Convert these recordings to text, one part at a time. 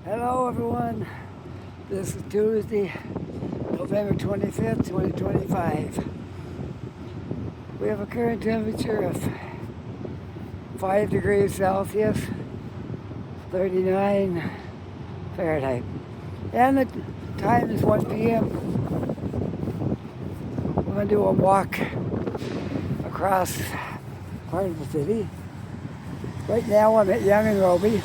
Hello everyone, this is Tuesday, November 25th, 2025. We have a current temperature of 5 degrees Celsius, 39 Fahrenheit. And the time is 1 p.m. We're going to do a walk across part of the city. Right now I'm at Yonge and Robie.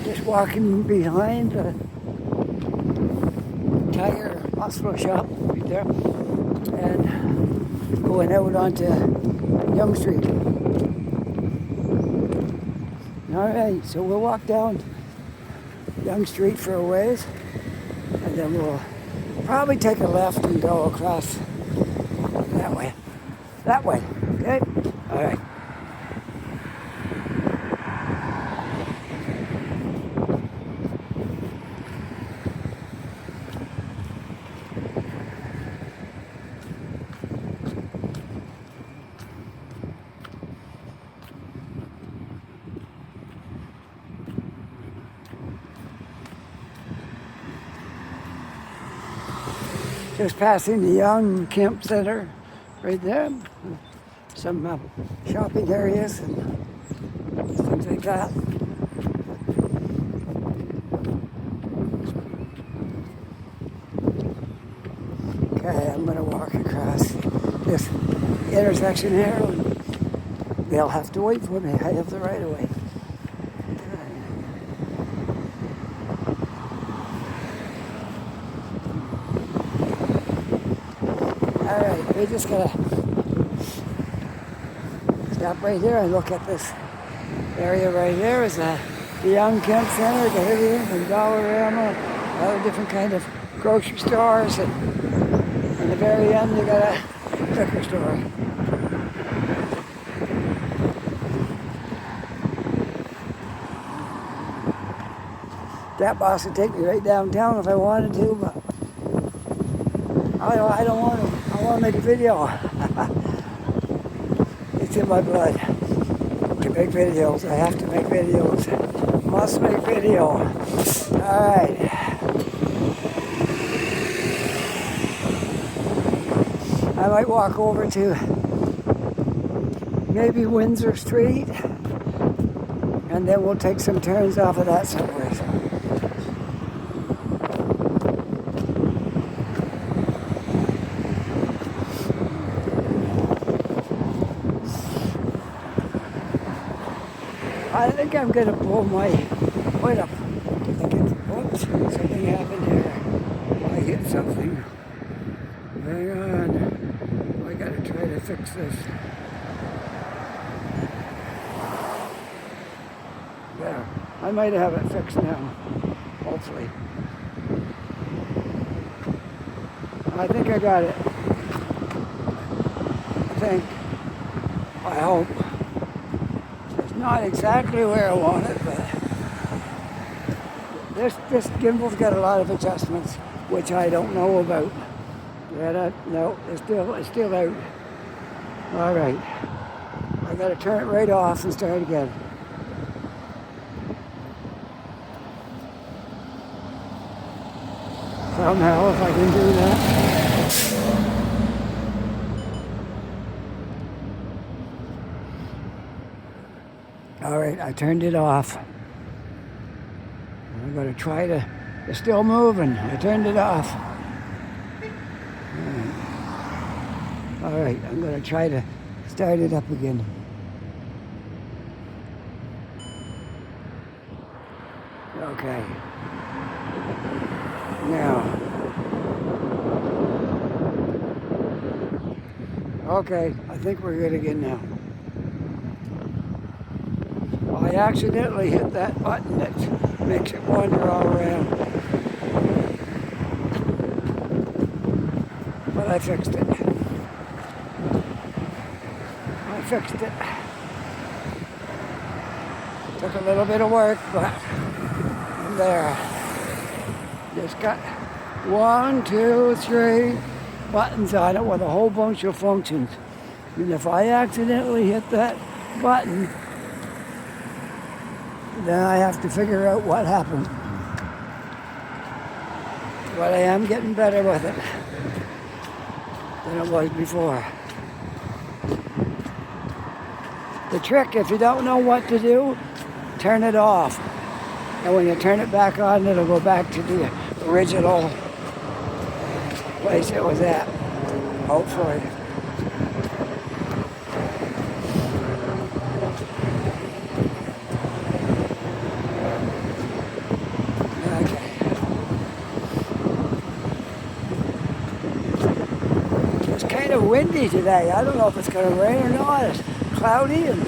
Just walking behind the tire hospital shop right there and going out onto Yonge Street. Alright, so we'll walk down Yonge Street for a ways and then we'll probably take a left and go across that way. That way, okay? Alright. Just passing the Young Camp Center right there. Some shopping areas and things like that. Okay, I'm going to walk across this intersection here. And they'll have to wait for me. I have the right of way. Alright, we just gotta stop right here and look at this area right here. Is the Young Camp Center. Got everything from Dollarama, other different kind of grocery stores, and in the very end you got a liquor store. That bus would take me right downtown if I wanted to, but I don't want to. I want to make a video. It's in my blood to make videos. I have to make videos. Must make video. Alright. I might walk over to maybe Windsor Street and then we'll take some turns off of that somewhere. I think I'm going to pull my foot up. Oops, something happened here. I hit something. Hang on. I got to try to fix this. There. I might have it fixed now. Hopefully. I think I got it. I think. I hope. Not exactly where I want it, but this gimbal's got a lot of adjustments, which I don't know about. No, it's still out. All right, I got to turn it right off and start again. Somehow, if I can do that. All right, I turned it off. I'm going to try to, it's still moving. I turned it off. All right, I'm going to try to start it up again. Okay. Now. Okay, I think we're good again now. I accidentally hit that button that makes it wander all around. But I fixed it. Took a little bit of work, but I'm there. Just got 1, 2, 3 buttons on it with a whole bunch of functions. And if I accidentally hit that button, then I have to figure out what happened. But I am getting better with it than it was before. The trick, if you don't know what to do, turn it off. And when you turn it back on, it'll go back to the original place it was at, hopefully. Okay. It's kind of windy today. I don't know if it's going to rain or not. It's cloudy and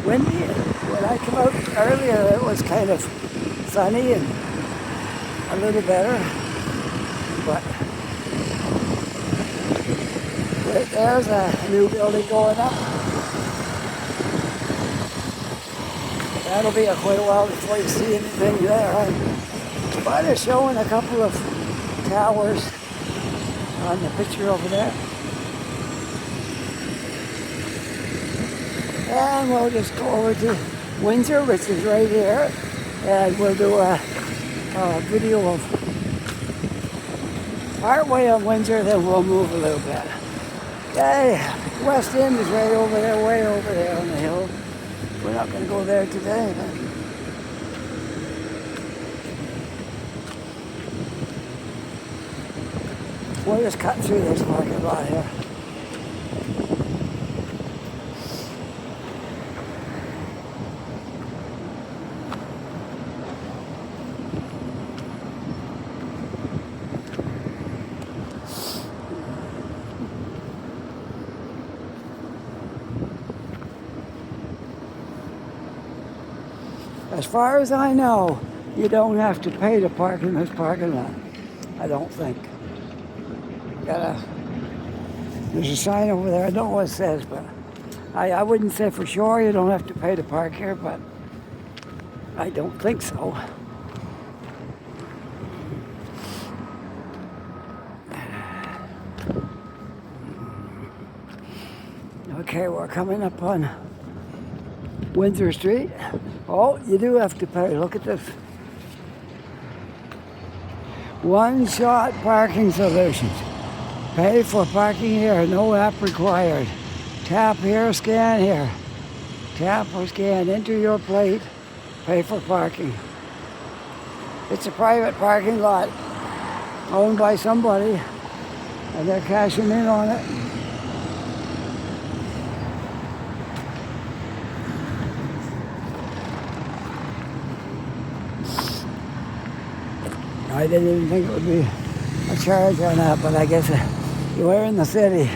windy. When I came out earlier, it was kind of sunny and a little better. But there's a new building going up. That'll be quite a while before you see anything there. But it's showing a couple of towers on the picture over there. And we'll just go over to Windsor, which is right here, and we'll do a video of part way of Windsor, then we'll move a little bit. Okay, West End is right over there, way over there on the hill. We're not going to go there today. But we'll just cut through this parking lot here. As far as I know, you don't have to pay to park in this parking lot. I don't think. There's a sign over there. I don't know what it says, but I wouldn't say for sure you don't have to pay to park here, but I don't think so. Okay, we're coming up on Windsor Street. Oh, you do have to pay. Look at this. One-shot parking solutions. Pay for parking here. No app required. Tap here, scan here. Tap or scan. Enter your plate. Pay for parking. It's a private parking lot owned by somebody, and they're cashing in on it. I didn't even think it would be a charge on that, but I guess we're in the city.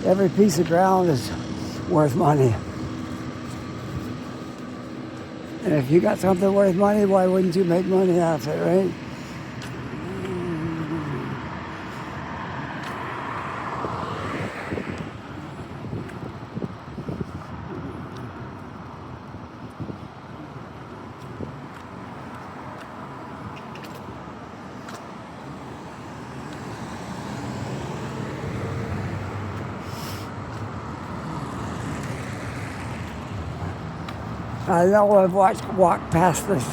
Every piece of ground is worth money. And if you got something worth money, why wouldn't you make money off it, right? I know I've walked past this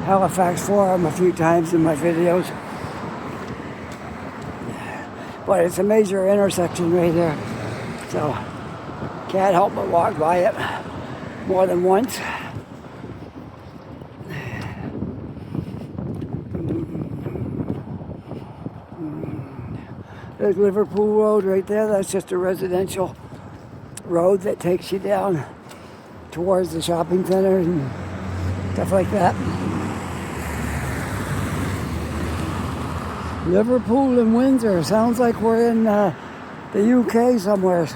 Halifax Forum a few times in my videos, but it's a major intersection right there, so can't help but walk by it more than once. There's Liverpool Road right there. That's just a residential road that takes you down towards the shopping center and stuff like that. Liverpool and Windsor. Sounds like we're in the UK somewhere.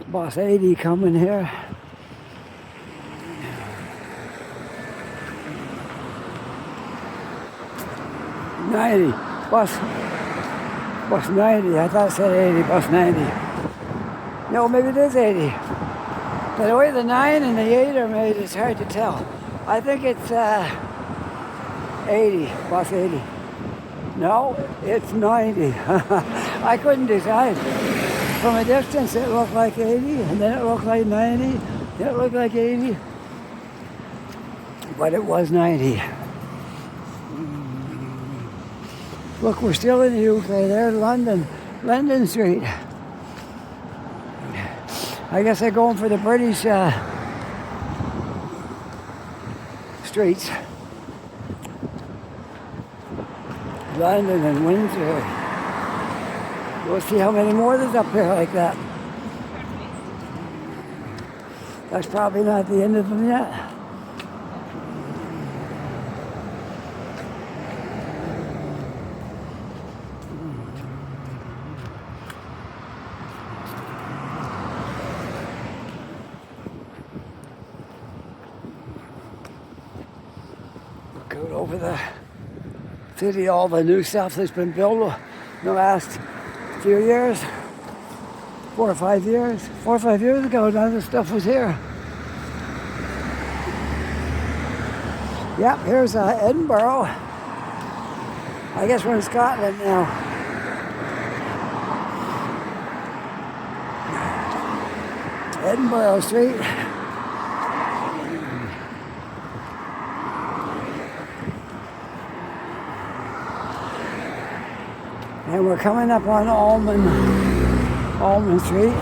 Bus 80 coming here. Bus 90. I thought it said 80. Bus 90. No, maybe it is 80. But the way the 9 and the 8 are made, it's hard to tell. I think it's 80, bus 80. No, it's 90. I couldn't decide. From a distance, it looked like 80, and then it looked like 90, then it looked like 80. But it was 90. Look, we're still in the UK. There's London Street. I guess they're going for the British streets. London and Windsor. We'll see how many more there's up here like that. That's probably not the end of them yet. Go over the city, all the new stuff that's been built in the last few years. 4 or 5 years. 4 or 5 years ago, none of this stuff was here. Yep, here's Edinburgh. I guess we're in Scotland now. Edinburgh Street. And we're coming up on Almond Street.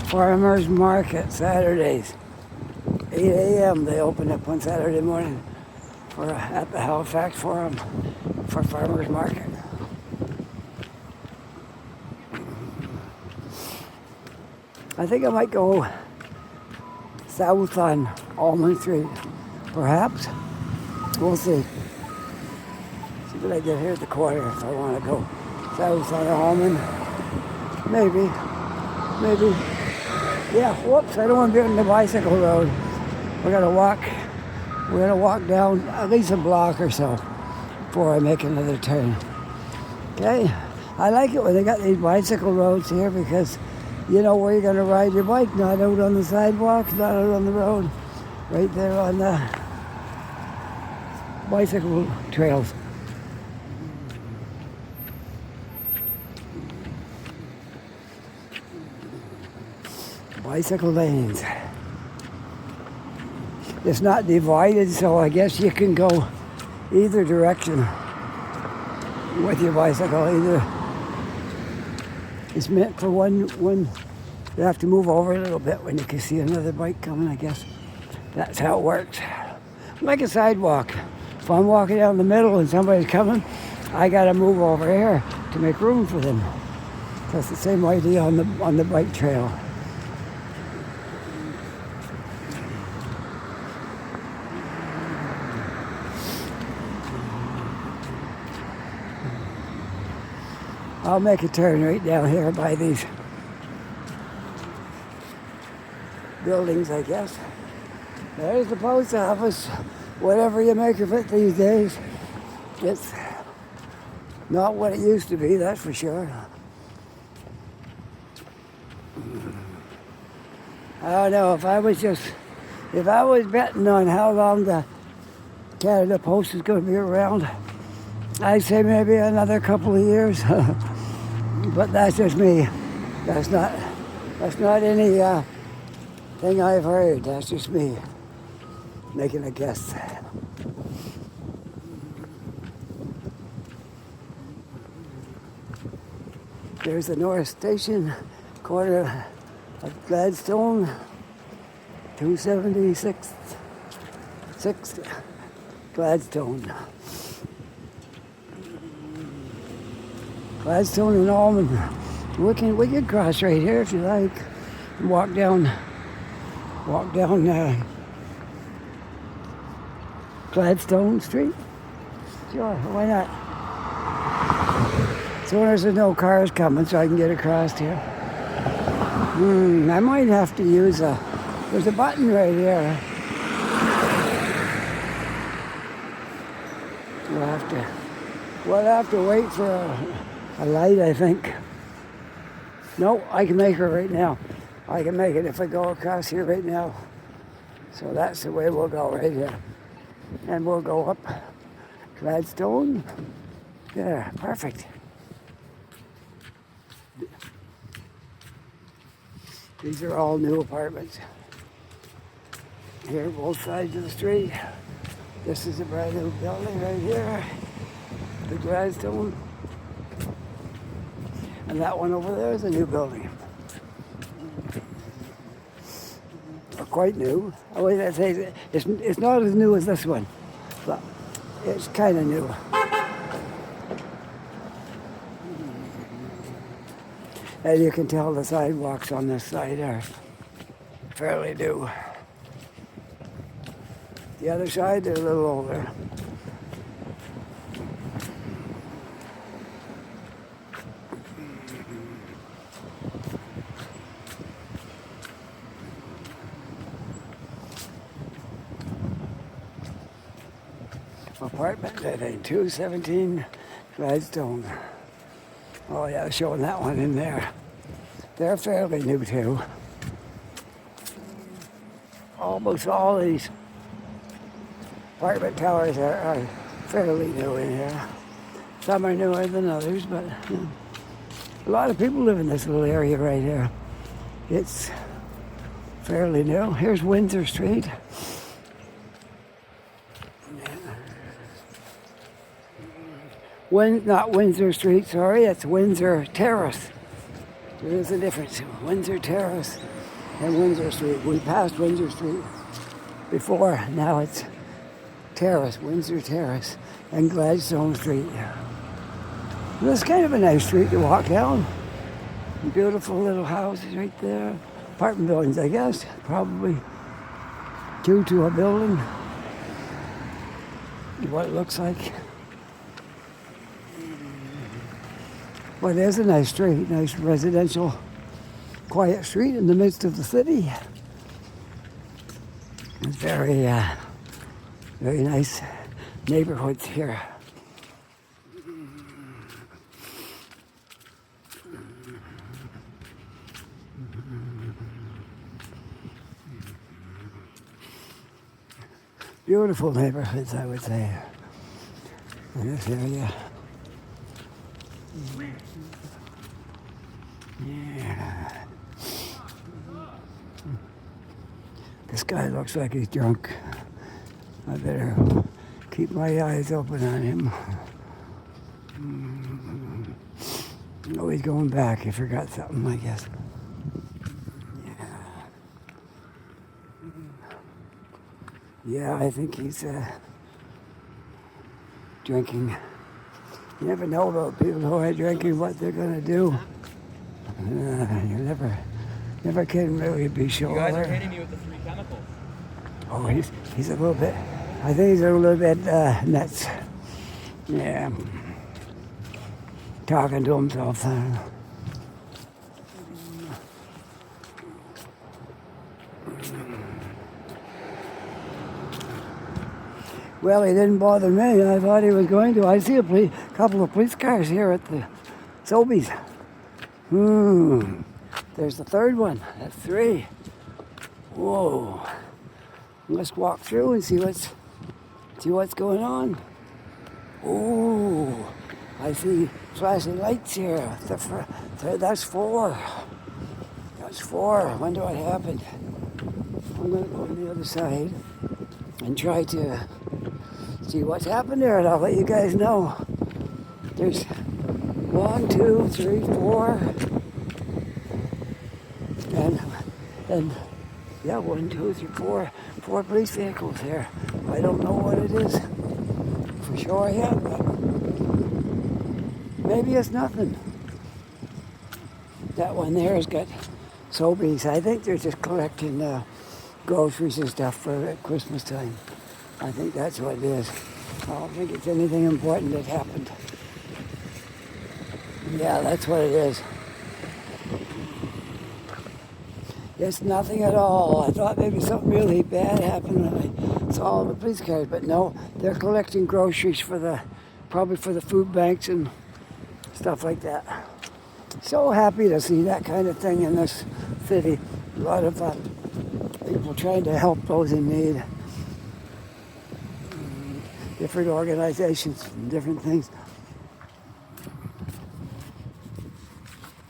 Farmers Market, Saturdays. 8 a.m. they open up on Saturday morning at the Halifax Forum for Farmers Market. I think I might go south on Almond Street, perhaps. We'll see. See what I get here at the corner if I want to go south on Almond. Maybe. Yeah, whoops, I don't want to be on the bicycle road. We're gonna walk down at least a block or so before I make another turn. Okay? I like it when they got these bicycle roads here because you know where you're gonna ride your bike, not out on the sidewalk, not out on the road, right there on the bicycle trails. Bicycle lanes. It's not divided, so I guess you can go either direction with your bicycle. Either it's meant for one. You have to move over a little bit when you can see another bike coming. I guess that's how it works. Like a sidewalk. If I'm walking down the middle and somebody's coming, I gotta move over here to make room for them. That's the same idea on the bike trail. I'll make a turn right down here by these buildings, I guess. There's the post office. Whatever you make of it these days, it's not what it used to be, that's for sure. I don't know, if I was betting on how long the Canada Post is going to be around, I'd say maybe another couple of years. But that's just me. That's not any thing I've heard. That's just me making a guess. There's the North Station, corner of Gladstone, 276 6 Gladstone. Gladstone and Almond. We can cross right here if you like. Walk down Gladstone Street. Sure, why not? As soon as there's no cars coming, so I can get across here. I might have to use there's a button right here. We'll have to wait for a light, I think. No, I can make it right now. I can make it if I go across here right now. So that's the way we'll go right here. And we'll go up Gladstone. Yeah, perfect. These are all new apartments. Here, both sides of the street. This is a brand new building right here. The Gladstone. And that one over there is a new building. Or quite new. I would say it's not as new as this one, but it's kind of new. And you can tell the sidewalks on this side are fairly new. The other side, they're a little older. Apartment, I think, 217 Gladstone. Oh yeah, showing that one in there. They're fairly new too. Almost all these apartment towers are fairly new in here. Some are newer than others, but a lot of people live in this little area right here. It's fairly new. Here's Windsor Street. Not Windsor Street, sorry, it's Windsor Terrace. There is a difference. Windsor Terrace and Windsor Street. We passed Windsor Street before, now it's Terrace, Windsor Terrace, and Gladstone Street. It's kind of a nice street to walk down. Beautiful little houses right there. Apartment buildings, I guess. Probably 2 to a building. What it looks like. But there's a nice street, nice residential, quiet street in the midst of the city. It's very nice neighborhoods here. Beautiful neighborhoods, I would say, in this area. Yeah. This guy looks like he's drunk. I better keep my eyes open on him. Oh, he's going back. He forgot something, I guess. Yeah, I think he's drinking. You never know about people who are drinking what they're going to do. You never can really be sure. You guys are hitting me with the 3 chemicals. Oh, he's a little bit, I think he's a little bit nuts. Yeah. Talking to himself. Well, he didn't bother me. I thought he was going to. I see a couple of police cars here at the Sobeys. There's the third one. That's 3. Whoa. Let's walk through and see what's going on. Oh, I see flashing lights here. That's 4. That's 4. I wonder what happened. I'm going to go to the other side and try to see what's happened there, and I'll let you guys know. There's 1, 2, 3, 4, and yeah, 1, 2, 3, 4 police vehicles here. I don't know what it is for sure yet, but maybe it's nothing. That one there has got Sobeys. I think they're just collecting groceries and stuff for Christmas time. I think that's what it is. I don't think it's anything important that happened. Yeah, that's what it is. It's nothing at all. I thought maybe something really bad happened when I saw all the police cars, but no, they're collecting groceries probably for the food banks and stuff like that. So happy to see that kind of thing in this city. A lot of people trying to help those in need. Different organizations, different things.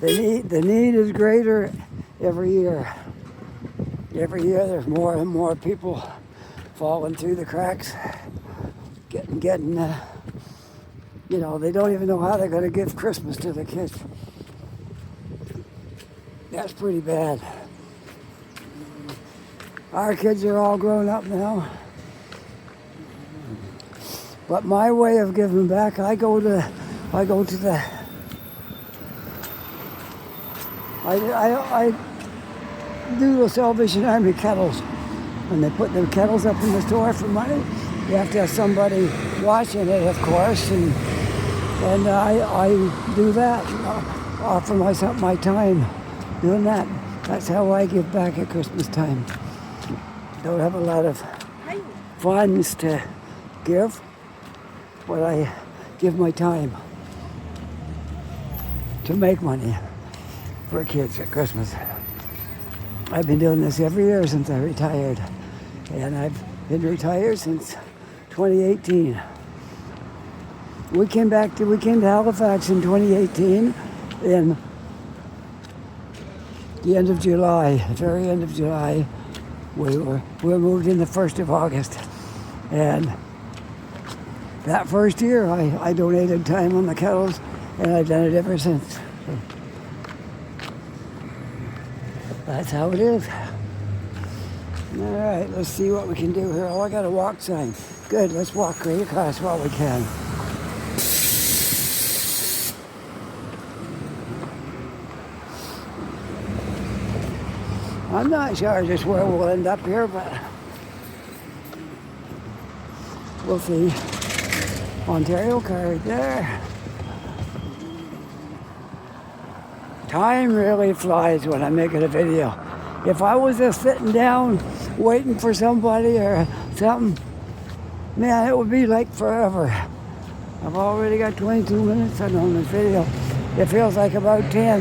The need is greater every year. Every year there's more and more people falling through the cracks, getting they don't even know how they're going to give Christmas to the kids. That's pretty bad. Our kids are all grown up now. But my way of giving back, I go to the I do the Salvation Army kettles. When they put the kettles up in the store for money, you have to have somebody watching it, of course, and I do that. Offer myself my time doing that. That's how I give back at Christmas time. Don't have a lot of funds to give, but I give my time to make money for kids at Christmas. I've been doing this every year since I retired, and I've been retired since 2018. We came to Halifax in 2018 in the end of July, the very end of July. We moved in the 1st of August, and that first year I donated time on the kettles, and I've done it ever since. So that's how it is. All right, let's see what we can do here. Oh, I got a walk sign. Good, let's walk right across while we can. I'm not sure just where we'll end up here, but we'll see. Ontario car right there. Time really flies when I'm making a video. If I was just sitting down waiting for somebody or something, man, it would be like forever. I've already got 22 minutes on this video. It feels like about 10.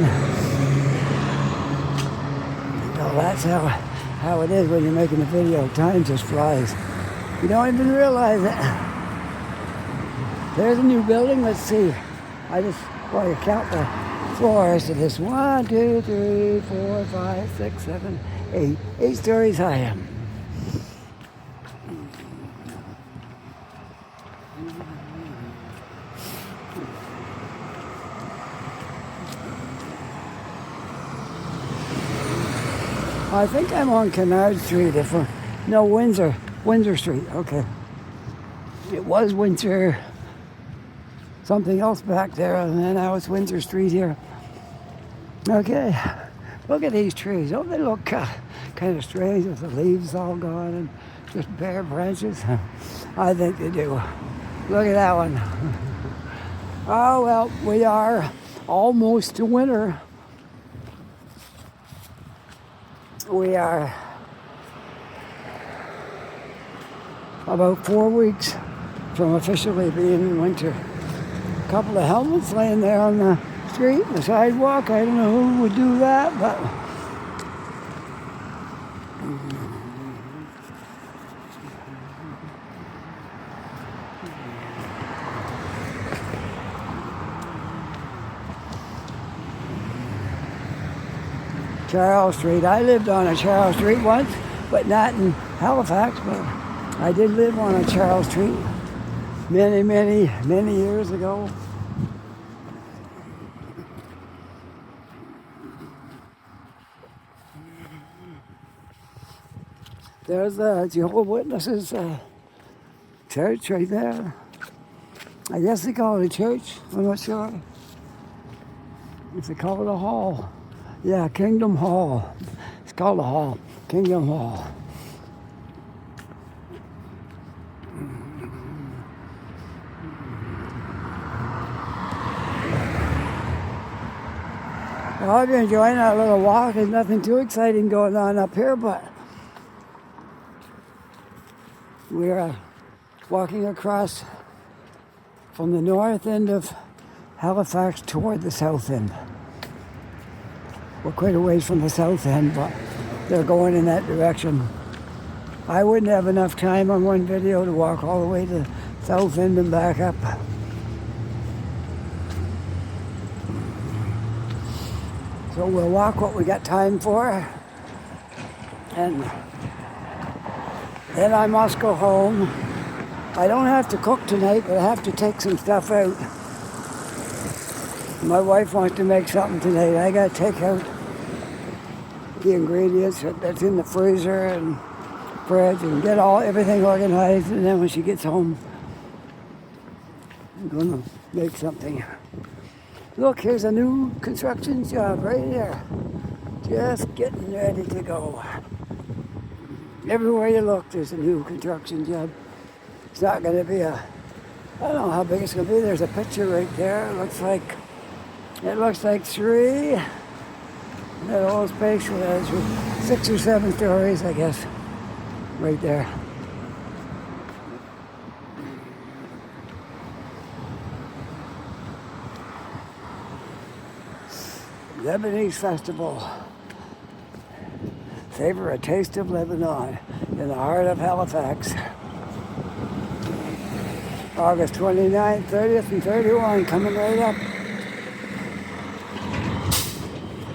So that's how it is when you're making a video. Time just flies. You don't even realize it. There's a new building. Let's see. You count the floors to this. 1, 2, 3, 4, 5, 6, 7, 8. 8 stories high. I think I'm on Kennard Street. Windsor Street. Okay. It was Windsor. Something else back there, and then now it's Windsor Street here. Okay, look at these trees. Don't they look kind of strange with the leaves all gone and just bare branches? I think they do. Look at that one. Oh, well, we are almost to winter. We are about 4 weeks from officially being in winter. A couple of helmets laying there on the street, the sidewalk. I don't know who would do that, but Charles Street. I lived on a Charles Street once, but not in Halifax, but I did live on a Charles Street many years ago. There's the Jehovah's Witnesses church right there. I guess they call it a church. I'm not sure if they call it a hall. Yeah, Kingdom Hall. It's called a hall. Kingdom Hall. Well, I've been enjoying our little walk. There's nothing too exciting going on up here, but we're walking across from the north end of Halifax toward the south end. We're quite a ways from the south end, but they're going in that direction. I wouldn't have enough time on one video to walk all the way to the south end and back up. So we'll walk what we got time for, and then I must go home. I don't have to cook tonight, but I have to take some stuff out. My wife wants to make something tonight. I got to take out the ingredients that's in the freezer and fridge and get everything organized, and then when she gets home, I'm going to make something. Look, here's a new construction job right here. Just getting ready to go. Everywhere you look, there's a new construction job. It's not going to be I don't know how big it's going to be. There's a picture right there. It looks like 3. That old space has 6 or 7 stories, I guess, right there. Lebanese Festival. Savor a taste of Lebanon in the heart of Halifax. August 29th, 30th, and 31 coming right up.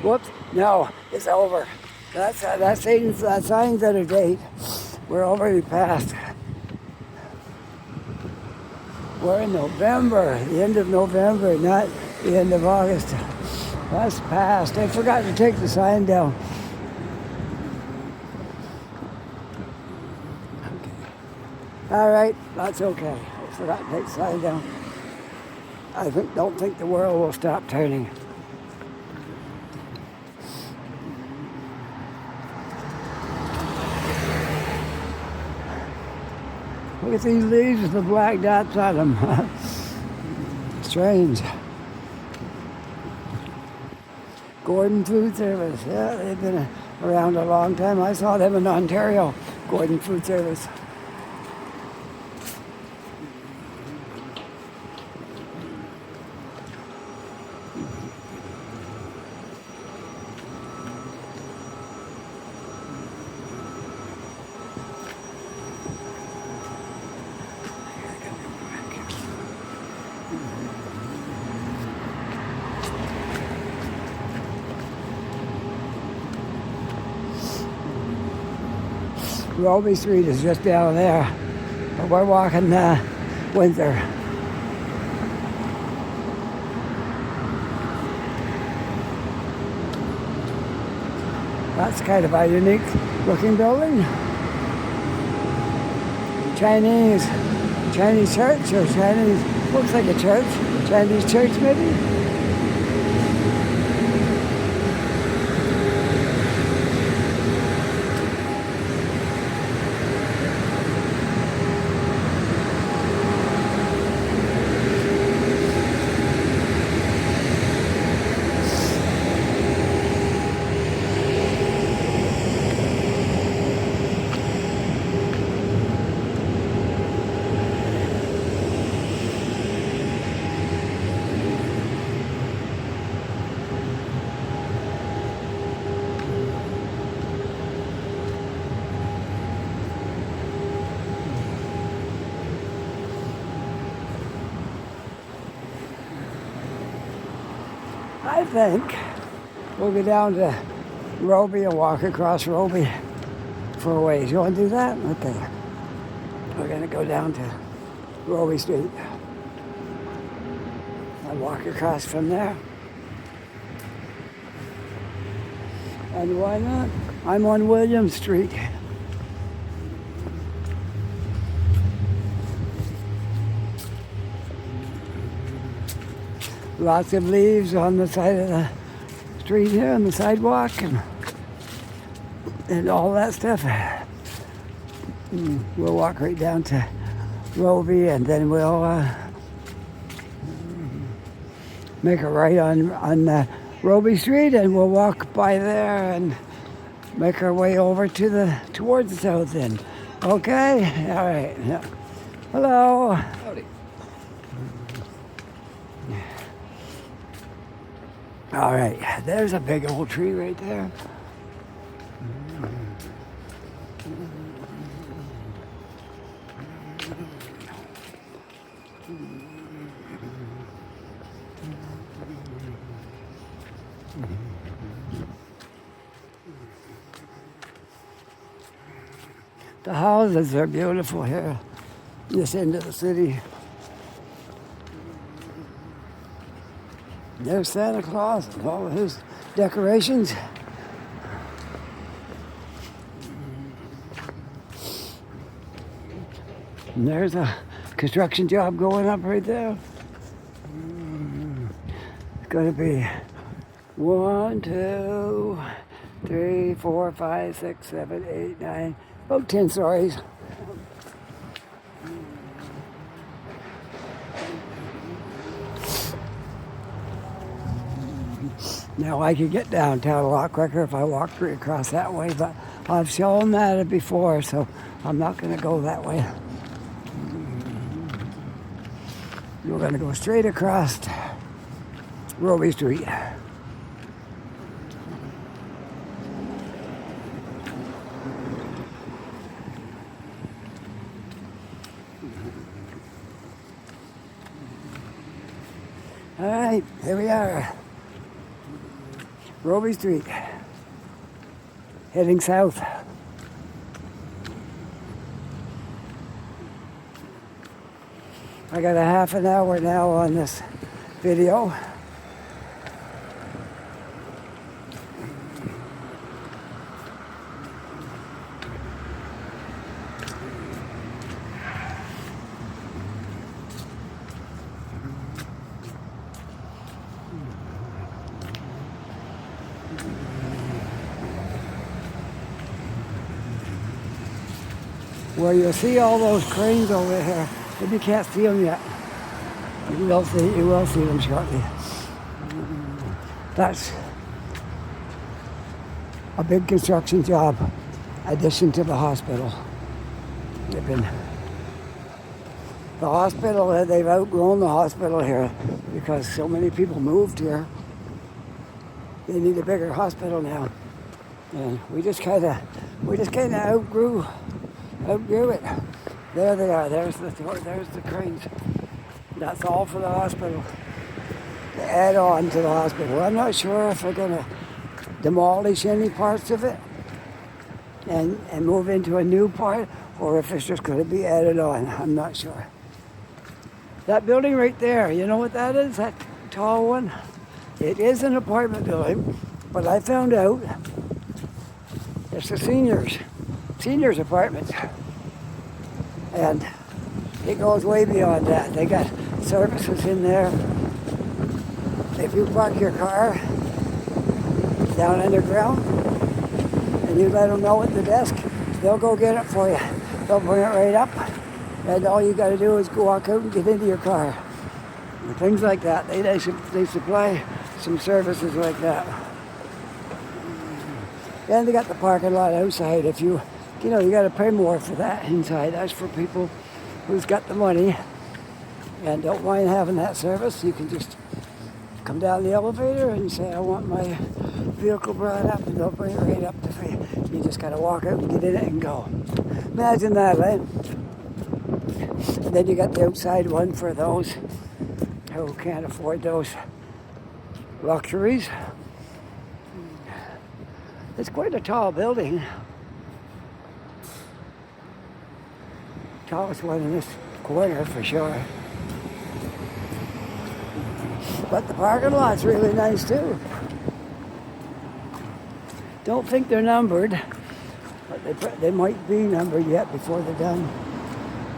Whoops, no, it's over. That sign's out of date. We're already past. We're in November, the end of November, not the end of August. That's past. I forgot to take the sign down. Okay. All right, that's okay. I forgot to take the sign down. I don't think the world will stop turning. Look at these leaves with the black dots on them. Strange. Gordon Food Service. Yeah, they've been around a long time. I saw them in Ontario, Gordon Food Service. Roby Street is just down there, but we're walking Windsor. That's kind of a unique looking building. Chinese church or Chinese, looks like a church, Chinese church maybe. I think we'll go down to Roby and walk across Roby for a ways. You want to do that? Okay. We're going to go down to Roby Street and walk across from there. And why not? I'm on William Street. Lots of leaves on the side of the street here, on the sidewalk, and all that stuff. We'll walk right down to Roby, and then we'll make a right on Roby Street, and we'll walk by there and make our way over towards the south end. Okay? All right. Yeah. Hello. Howdy. All right. There's a big old tree right there. The houses are beautiful here, this end of the city. There's Santa Claus and all of his decorations. And there's a construction job going up right there. It's going to be 1, 2, 3, 4, 5, 6, 7, 8, 9, about 10 stories. Now I could get downtown a lot quicker if I walked right across that way, but I've shown that before, so I'm not going to go that way. We're going to go straight across Roby Street. All right, here we are. Roby Street, heading south. I got a half an hour now on this video. Where you'll see all those cranes over here, but you can't see them yet. You will see them shortly. That's a big construction job, addition to the hospital. The hospital, they've outgrown the hospital here because so many people moved here. They need a bigger hospital now. And we just kind of outgrew it. There they are. There's the cranes. That's all for the hospital. To add on to the hospital. I'm not sure if they're going to demolish any parts of it and move into a new part, or if it's just going to be added on. I'm not sure. That building right there, you know what that is? That tall one? It is an apartment building, but I found out it's a seniors apartments. And it goes way beyond that. They got services in there. If you park your car down underground and you let them know at the desk, they'll go get it for you. They'll bring it right up, and all you got to do is go walk out and get into your car. And things like that. They supply some services like that. And they got the parking lot outside. If you got to pay more for that inside. That's for people who's got the money and don't mind having that service. You can just come down the elevator and say, I want my vehicle brought up, and they'll bring it right up to you. You just got to walk out and get in it and go. Imagine that, right? And then you got the outside one for those who can't afford those luxuries. It's quite a tall building. Tallest one in this corner for sure. But the parking lot's really nice too. Don't think they're numbered, but they might be numbered yet before they're done.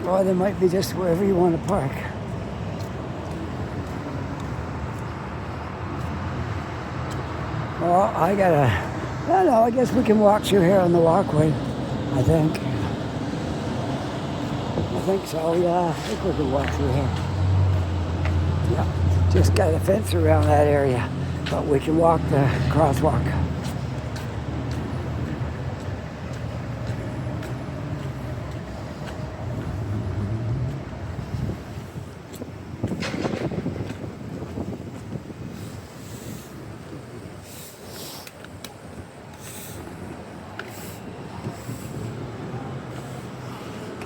Or they might be just wherever you want to park. Well, I don't know, I guess we can walk through here on the walkway, I think. I think so, yeah. I think we can walk through here. Yeah, just got a fence around that area. but we can walk the crosswalk.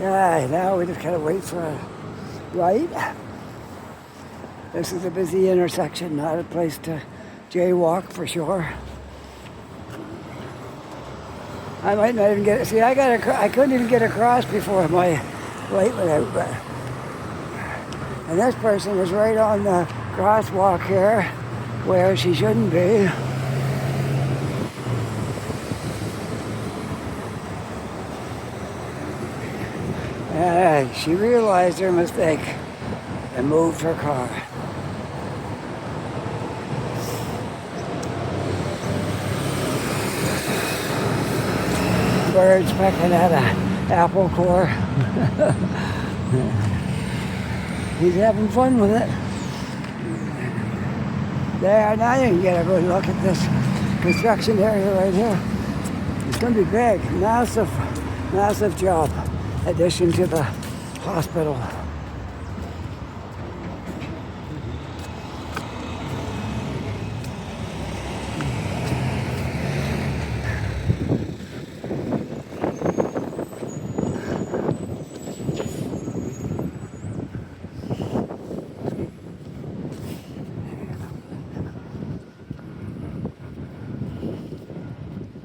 Okay, now we just gotta wait for a right. This is a busy intersection, not a place to jaywalk for sure. I might not even get it. See, I couldn't even get across before my light went out. But, and this person was right on the crosswalk here, where she shouldn't be. She realized her mistake and moved her car. Birds pecking at an apple core. He's having fun with it. There, now you can get a good look at this construction area right here. It's going to be big, massive job. Addition to the hospital.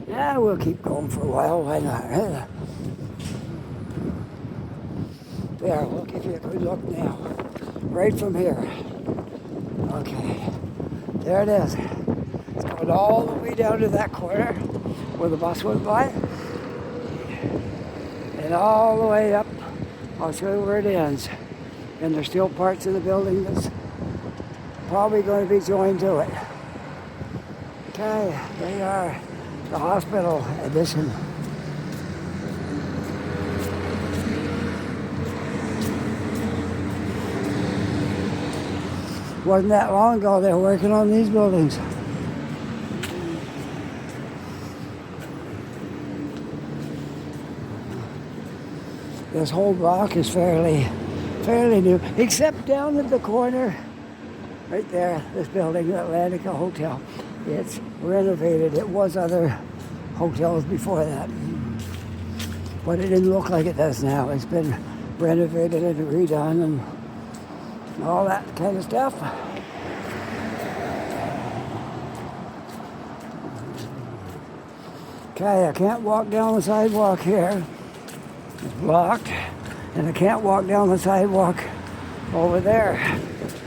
Yeah, we'll keep going for a while, why not? There, we'll give you a good look now. Right from here. Okay. There it is. It's going all the way down to that corner where the bus went by. And all the way up. I'll show you where it ends. And there's still parts of the building that's probably going to be joined to it. Okay, there you are. The hospital addition. Wasn't that long ago they were working on these buildings. This whole block is fairly new, except down at the corner, right there, this building, the Atlantica Hotel. It's renovated. It was other hotels before that, but it didn't look like it does now. It's been renovated and redone and all that kind of stuff. Okay, I can't walk down the sidewalk here. It's blocked. And I can't walk down the sidewalk over there.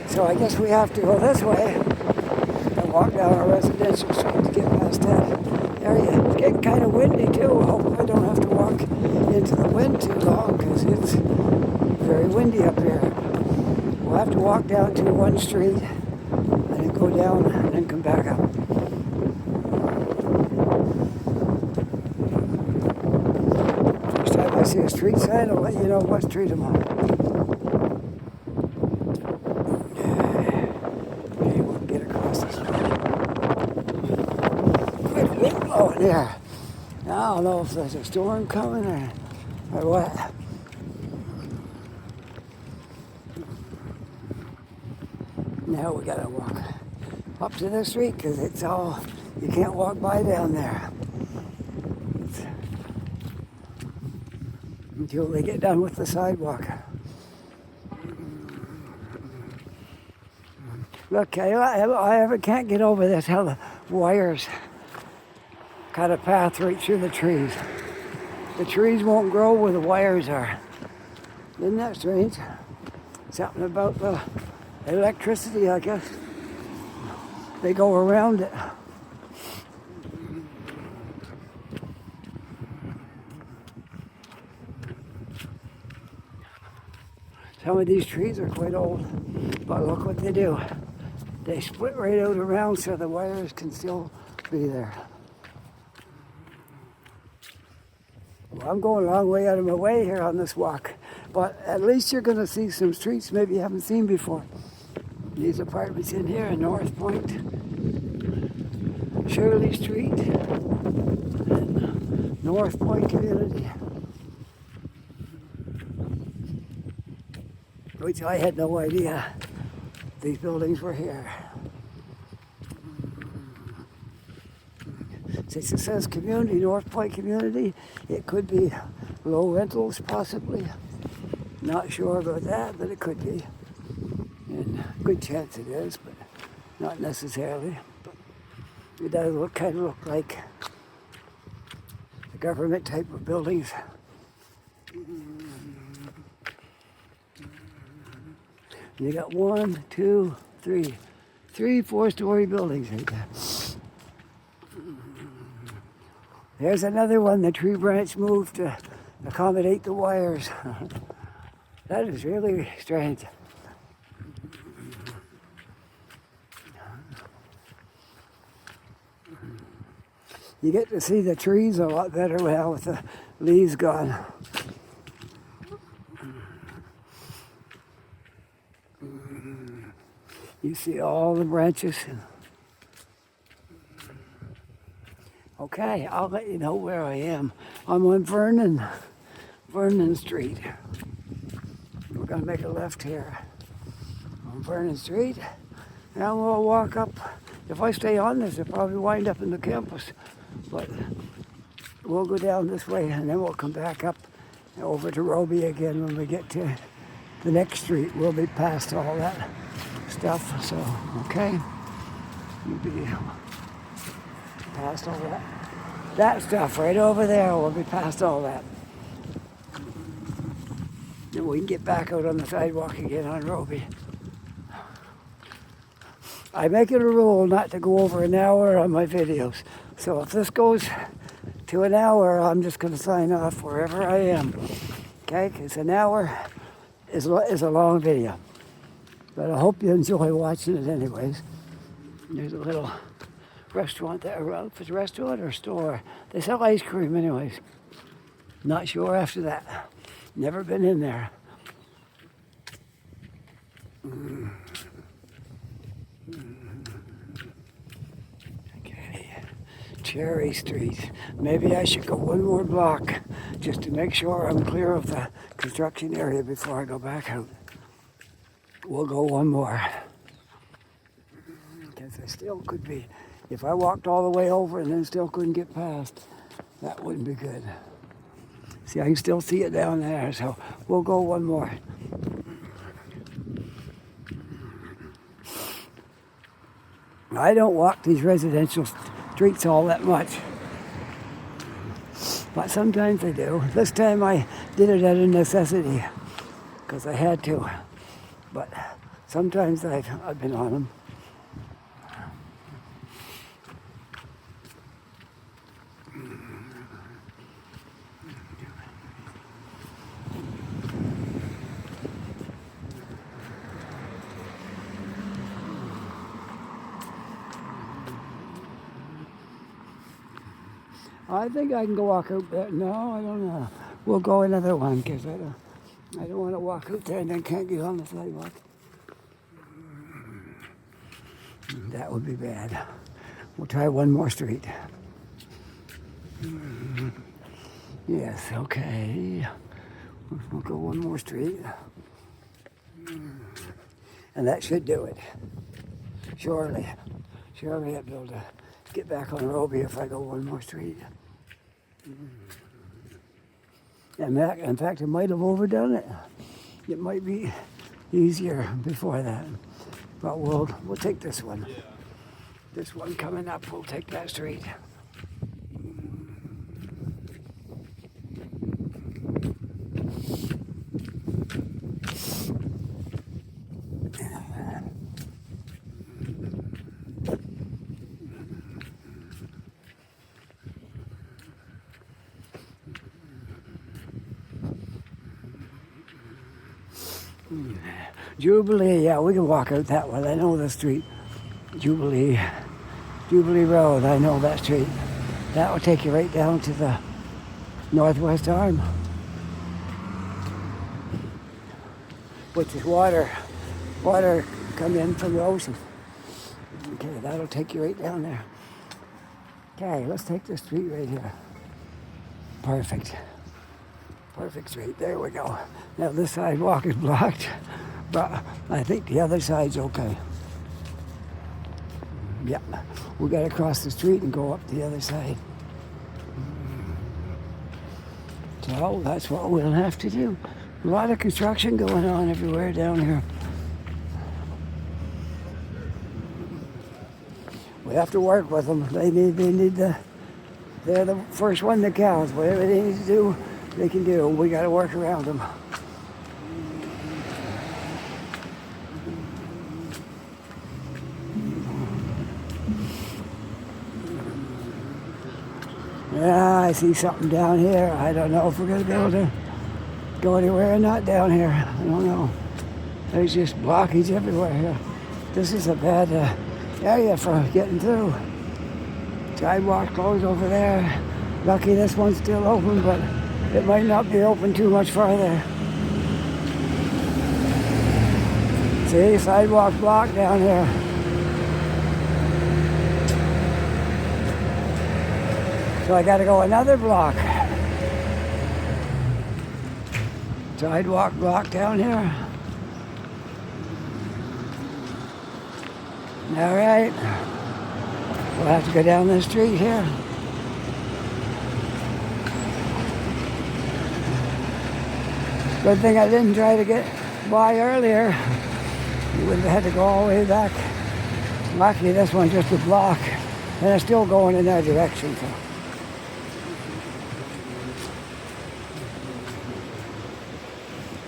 So I guess we have to go this way and walk down a residential street to get past that area. It's getting kind of windy too. Hopefully I don't have to walk into the wind too long because it's very windy up here. We'll have to walk down to one street and then go down and then come back up. First time I see a street sign, I'll let you know what street I'm on. Okay, we'll get across this street. Quite a wind blowing here. I don't know if there's a storm coming or what. Now we gotta walk up to the street because it's all, you can't walk by down there. Until they get done with the sidewalk. Look, I can't get over this, how the wires cut a path right through the trees. The trees won't grow where the wires are. Isn't that strange? Something about the electricity, I guess. They go around it. Some of these trees are quite old, but look what they do. They split right out around so the wires can still be there. Well, I'm going a long way out of my way here on this walk, but at least you're going to see some streets maybe you haven't seen before. These apartments in here in North Point. Shirley Street and North Point Community, which I had no idea these buildings were here. Since it says community, North Point Community, it could be low rentals possibly. Not sure about that, but it could be. And good chance it is, but not necessarily. But it does kind of look like the government type of buildings. You got 1, 2, 3, 4-story buildings right there. There's another one, the tree branch moved to accommodate the wires. That is really strange. You get to see the trees a lot better now with the leaves gone. You see all the branches. Okay, I'll let you know where I am. I'm on Vernon Street. We're gonna make a left here on Vernon Street. Now we'll walk up. If I stay on this, I'll probably wind up in the campus. But we'll go down this way and then we'll come back up over to Roby again when we get to the next street. We'll be past all that stuff, so, okay? You'll be past all that stuff right over there. We'll be past all that. Then we can get back out on the sidewalk again on Roby. I make it a rule not to go over an hour on my videos. So if this goes to an hour, I'm just going to sign off wherever I am. Okay? Because an hour is a long video. But I hope you enjoy watching it anyways. There's a little restaurant there. I don't know if it's a restaurant or a store. They sell ice cream anyways. Not sure after that. Never been in there. Okay. Cherry Street. Maybe I should go one more block just to make sure I'm clear of the construction area before I go back out. We'll go one more. Because I still could be, if I walked all the way over and then still couldn't get past, that wouldn't be good. See, I can still see it down there, so we'll go one more. I don't walk these residential streets all that much, but sometimes I do. This time I did it out of necessity, because I had to. But sometimes I've been on them. I think I can go walk out there. No, I don't know. We'll go another one because I don't want to walk out there and then can't get on the sidewalk. That would be bad. We'll try one more street. Yes, okay. We'll go one more street. And that should do it. Surely I'll be able to get back on Roby if I go one more street. In fact, I might have overdone it. It might be easier before that. But we'll take this one. This one coming up, we'll take that street. Jubilee, yeah, we can walk out that way. I know the street. Jubilee Road, I know that street. That will take you right down to the Northwest Arm, which is water come in from the ocean. Okay, that'll take you right down there. Okay, let's take this street right here. Perfect. Perfect street. There we go. Now this sidewalk is blocked, but I think the other side's okay. Yep. We got to cross the street and go up the other side. So that's what we'll have to do. A lot of construction going on everywhere down here. We have to work with them. They're the first one that counts. Whatever they need to do, they can do. We got to work around them. Yeah, I see something down here. I don't know if we're going to be able to go anywhere or not down here. I don't know. There's just blockage everywhere here. This is a bad area for getting through. Sidewalk closed over there. Lucky this one's still open, but it might not be open too much farther. See, sidewalk blocked down here. So I got to go another block. Sidewalk block down here. All right. We'll have to go down this street here. Good thing I didn't try to get by earlier. You would have had to go all the way back. Lucky this one's just a block. And it's still going in that direction. So.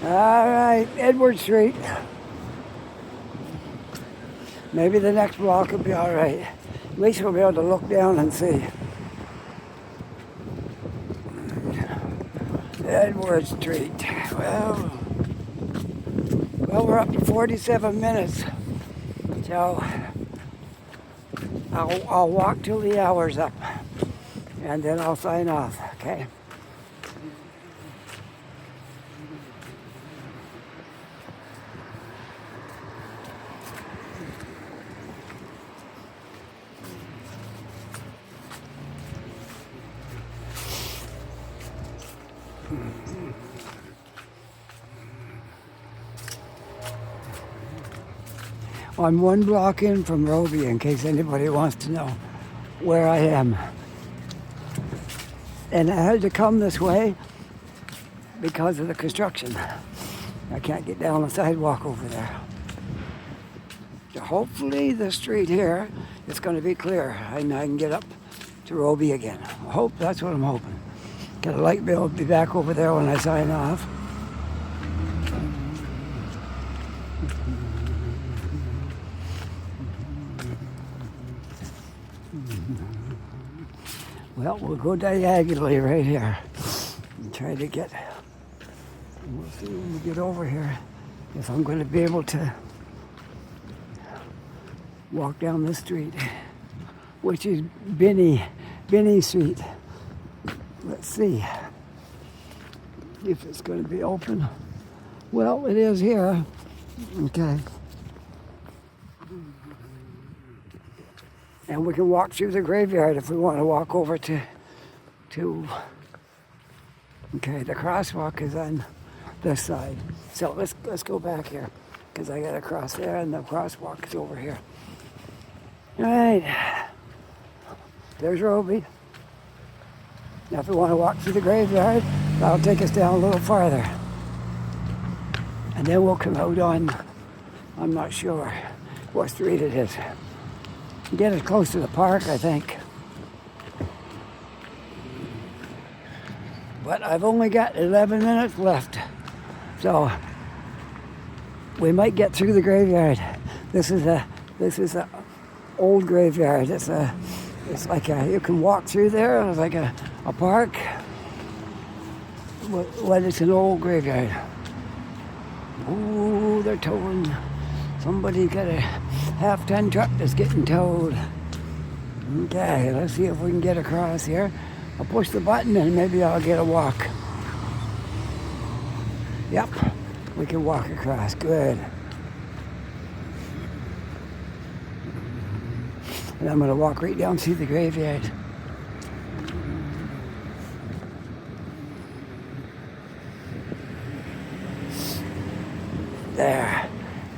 All right, Edward Street. Maybe the next block will be all right. At least we'll be able to look down and see. Edward Street. Well, we're up to 47 minutes. So I'll walk till the hour's up. And then I'll sign off, okay? I'm one block in from Roby, in case anybody wants to know where I am. And I had to come this way because of the construction. I can't get down the sidewalk over there. So hopefully the street here is going to be clear and I can get up to Roby again. I hope that's what I'm hoping. Get a light bill, be back over there when I sign off. Well, we'll go diagonally right here and try to get, we'll see when we get over here if I'm going to be able to walk down the street, which is Binney Street. Let's see if it's going to be open. Well, it is here. Okay. And we can walk through the graveyard if we want to walk over to okay, the crosswalk is on this side. So let's go back here because I got to cross there and the crosswalk is over here. All right. There's Roby. Now if we want to walk through the graveyard, that'll take us down a little farther. And then we'll come out on, I'm not sure what street it is. Get as close to the park, I think. But I've only got 11 minutes left. So we might get through the graveyard. This is a old graveyard. It's like you can walk through there. It's like a park. Well, it's an old graveyard. Ooh, they're towing. Somebody got a half-ton truck that's getting towed. Okay, let's see if we can get across here. I'll push the button and maybe I'll get a walk. Yep, we can walk across. Good. And I'm going to walk right down through the graveyard.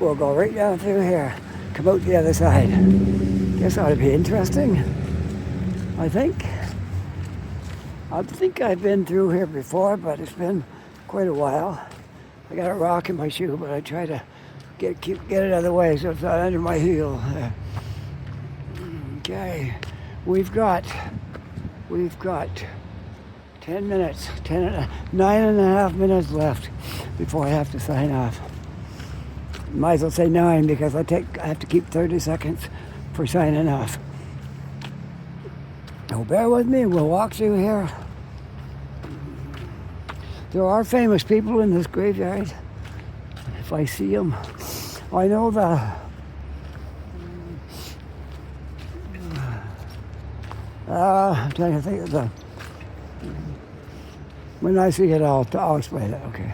we'll go right down through here, come out the other side. Guess ought to be interesting. I think I've been through here before, but it's been quite a while. I got a rock in my shoe, but I try to get it out of the way so it's not under my heel. Okay, we've got 10 minutes, 9.5 minutes left before I have to sign off. Might as well say 9 because I have to keep 30 seconds for signing off. So bear with me, we'll walk through here. There are famous people in this graveyard. If I see them, I know I'm trying to think of when I see it, I'll explain it. Okay.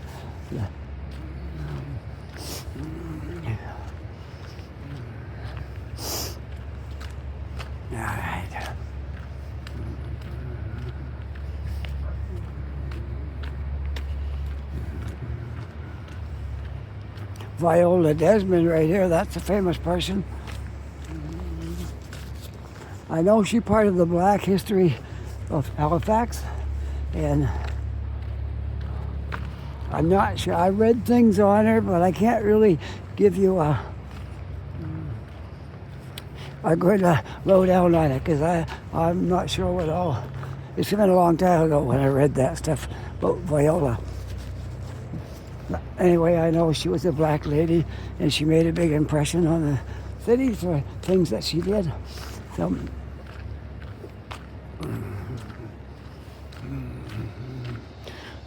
Yeah. All right. Viola Desmond right here, that's a famous person. I know she's part of the Black History of Halifax, and I'm not sure. I read things on her, but I can't really give you a good lowdown on it because I'm not sure what all. It's been a long time ago when I read that stuff about Viola. But anyway, I know she was a black lady, and she made a big impression on the city for things that she did. So,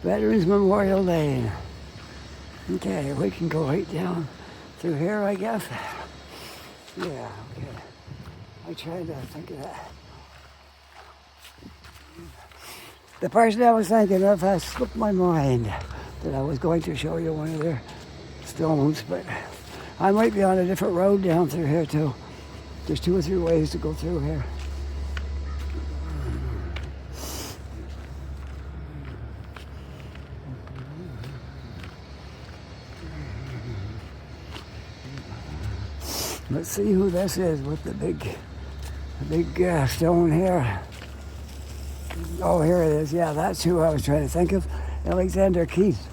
Veterans Memorial Lane. Okay, we can go right down through here, I guess. Yeah, okay. I tried to think of that. The person I was thinking of has slipped my mind that I was going to show you one of their stones, but I might be on a different road down through here too. There's 2 or 3 ways to go through here. Let's see who this is with the big stone here. Oh, here it is. Yeah, that's who I was trying to think of. Alexander Keith,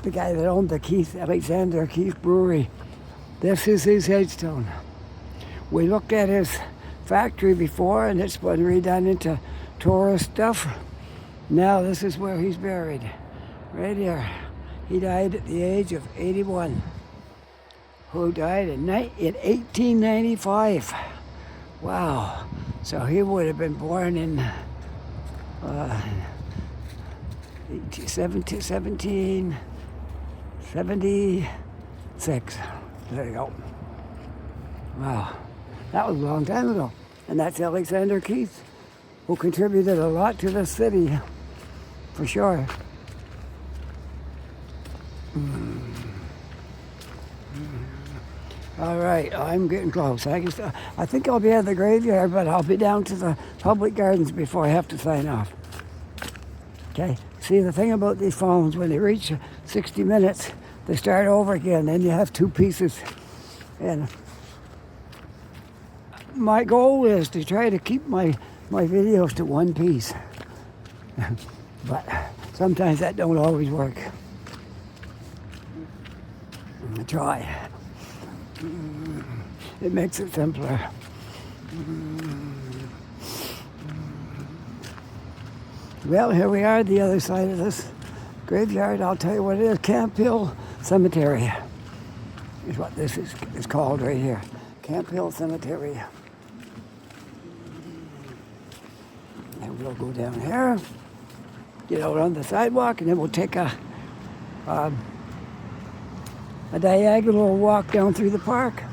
the guy that owned the Alexander Keith Brewery. This is his headstone. We looked at his factory before, and it's been redone into tourist stuff. Now this is where he's buried, right here. He died at the age of 81. Who died in 1895. Wow. So he would have been born in 1776. There you go. Wow. That was a long time ago. And that's Alexander Keith, who contributed a lot to the city, for sure. All right, I'm getting close. I think I'll be at the graveyard, but I'll be down to the public gardens before I have to sign off. Okay, see, the thing about these phones, when they reach 60 minutes, they start over again, and you have 2 pieces. And my goal is to try to keep my videos to 1 piece. But sometimes that don't always work. I try. It makes it simpler. Well, here we are, the other side of this graveyard. I'll tell you what it is. Camp Hill Cemetery is what this is called right here. Camp Hill Cemetery. And we'll go down here, get out on the sidewalk, and then we'll take a diagonal walk down through the park.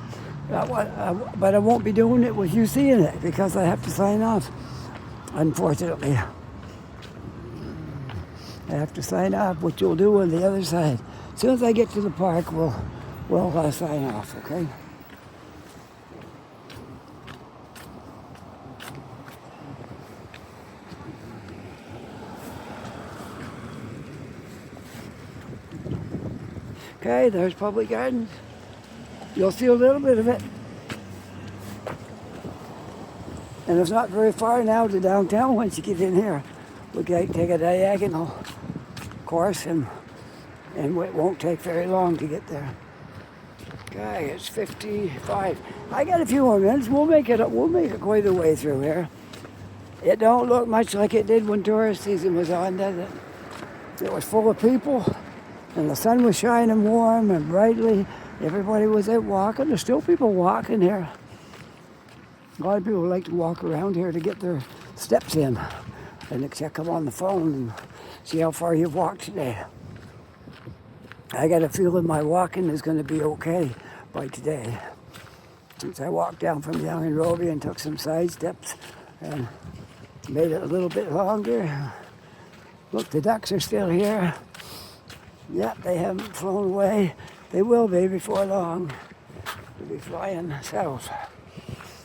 But I won't be doing it with you seeing it because I have to sign off, unfortunately. I have to sign off, which you'll do on the other side. As soon as I get to the park, we'll sign off, okay? Okay, there's Public Gardens. You'll see a little bit of it. And it's not very far now to downtown once you get in here. We can take a diagonal course and it won't take very long to get there. Okay, it's 55. I got a few more minutes. We'll make it quite a way through here. It don't look much like it did when tourist season was on, does it? It was full of people, and the sun was shining warm and brightly. Everybody was out walking. There's still people walking here. A lot of people like to walk around here to get their steps in and to check them on the phone and see how far you've walked today. I got a feeling my walking is going to be okay by today. Since I walked down from Yonge and Robie and took some side steps and made it a little bit longer. Look, the ducks are still here. Yep, they haven't flown away. They will be before long. They'll be flying south.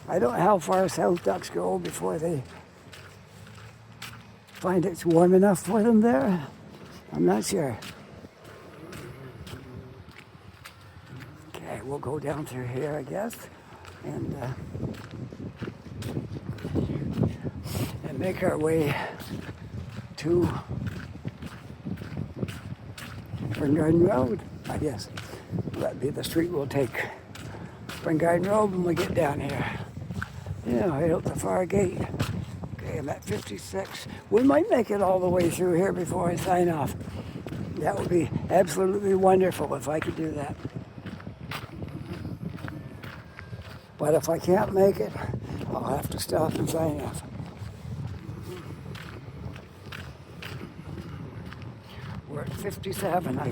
I don't know how far south ducks go before they find it's warm enough for them there. I'm not sure. Okay, we'll go down through here, I guess, and make our way to Spring Garden Road, I guess. That'd be the street we'll take. Spring Garden Road when we get down here. Yeah, right out the far gate. Okay, I'm at 56. We might make it all the way through here before I sign off. That would be absolutely wonderful if I could do that. But if I can't make it, I'll have to stop and sign off. We're at 57. I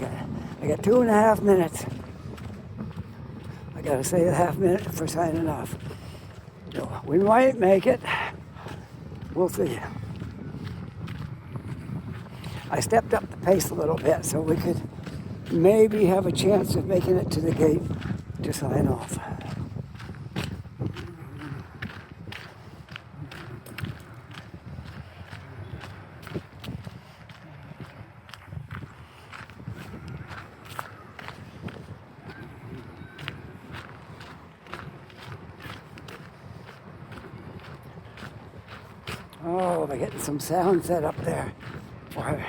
got 2.5 minutes. I got to say a half minute for signing off. So we might make it. We'll see. I stepped up the pace a little bit so we could maybe have a chance of making it to the gate to sign off. Oh, they're getting some sound set up there for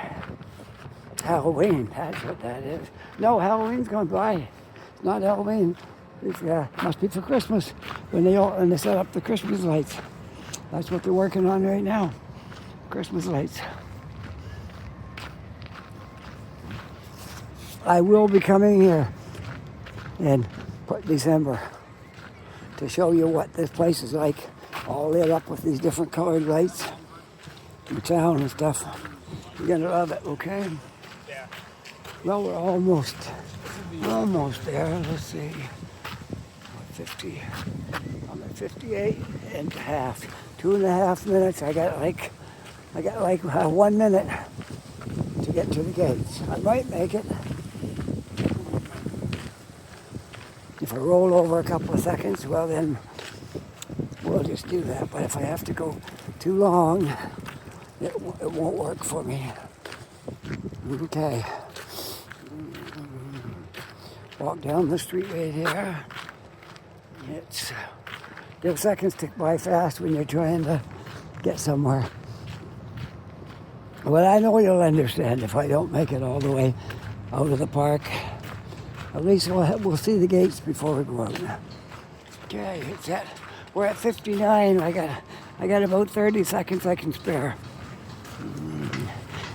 Halloween. That's what that is. No, Halloween's gone by. It's not Halloween. It must be for Christmas when they set up the Christmas lights. That's what they're working on right now. Christmas lights. I will be coming here in December to show you what this place is like, all lit up with these different colored lights and sound and stuff. You're gonna love it, okay? Yeah. Well, we're almost there. Let's see. 50. I'm at 58 and a half. 2.5 minutes. I got like 1 minute to get to the gates. I might make it. If I roll over a couple of seconds, well then we'll just do that. But if I have to go too long, it won't work for me. Okay. Walk down the street right here. The seconds tick by fast when you're trying to get somewhere. Well, I know you'll understand if I don't make it all the way out of the park. At least we'll see the gates before we go out. Okay, we're at 59. I got about 30 seconds I can spare.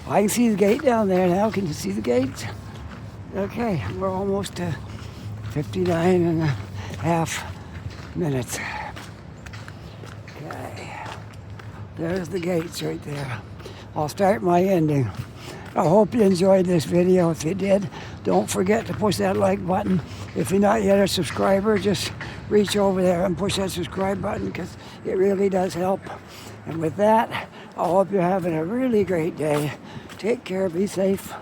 I can see the gate down there now. Can you see the gates? Okay, we're almost to 59 and a half minutes. Okay, there's the gates right there. I'll start my ending. I hope you enjoyed this video. If you did, don't forget to push that like button. If you're not yet a subscriber, just reach over there and push that subscribe button because it really does help. And with that, I hope you're having a really great day. Take care, be safe,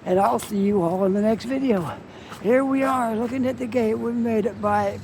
and I'll see you all in the next video. Here we are looking at the gate. We made it. Bye.